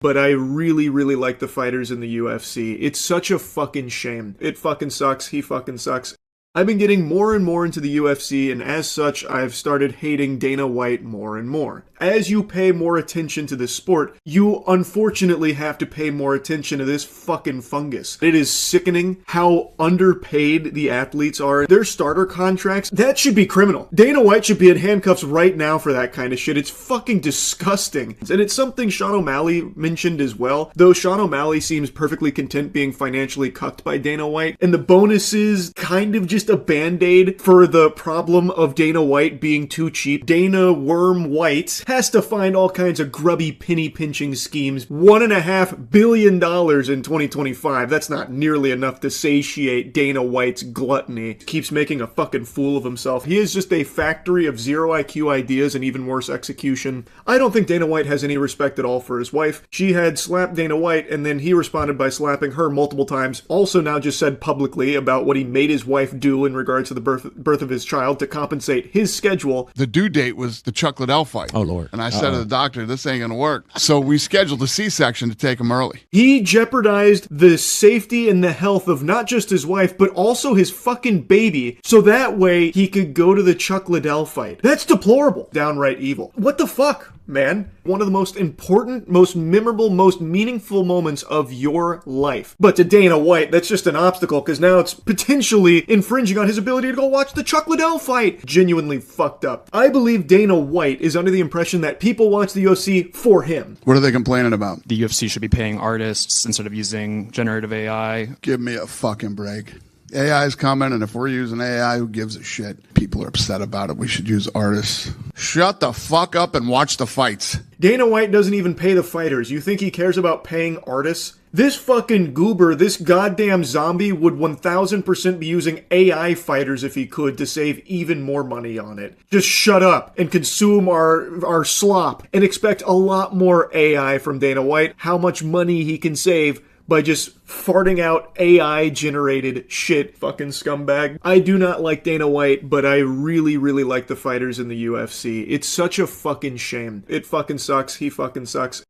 but I really, really like the fighters in the UFC. It's such a fucking shame. It fucking sucks. He fucking sucks. I've been getting more and more into the UFC, and as such, I've started hating Dana White more and more. As you pay more attention to this sport, you unfortunately have to pay more attention to this fucking fungus. It is sickening how underpaid the athletes are. Their starter contracts, that should be criminal. Dana White should be in handcuffs right now for that kind of shit. It's fucking disgusting. And it's something Sean O'Malley mentioned as well, though Sean O'Malley seems perfectly content being financially cucked by Dana White, and the bonuses kind of just a band-aid for the problem of Dana White being too cheap. Dana Worm White has to find all kinds of grubby penny-pinching schemes. $1.5 billion in 2025. That's not nearly enough to satiate Dana White's gluttony. Keeps making a fucking fool of himself. He is just a factory of zero IQ ideas and even worse execution. I don't think Dana White has any respect at all for his wife. She had slapped Dana White, and then he responded by slapping her multiple times. Also now just said publicly about what he made his wife do in regards to the birth of his child to compensate his schedule. The due date was the Chuck Liddell fight. Oh, Lord. And I said to the doctor, this ain't going to work. So we scheduled a C-section to take him early. He jeopardized the safety and the health of not just his wife, but also his fucking baby, so that way he could go to the Chuck Liddell fight. That's deplorable. Downright evil. What the fuck, man? One of the most important, most memorable, most meaningful moments of your life. But to Dana White, that's just an obstacle, because now it's potentially infringing on his ability to go watch the Chuck Liddell fight. Genuinely fucked up. I believe Dana White is under the impression that people watch the UFC for him. What are they complaining about? The UFC should be paying artists instead of using generative AI. Give me a fucking break. AI is coming, and if we're using AI, who gives a shit? People are upset about it. We should use artists. Shut the fuck up and watch the fights. Dana White doesn't even pay the fighters. You think he cares about paying artists? This fucking goober, this goddamn zombie would 1000% be using AI fighters if he could to save even more money on it. Just shut up and consume our slop and expect a lot more AI from Dana White. How much money he can save by just farting out AI-generated shit, fucking scumbag. I do not like Dana White, but I really, really like the fighters in the UFC. It's such a fucking shame. It fucking sucks. He fucking sucks.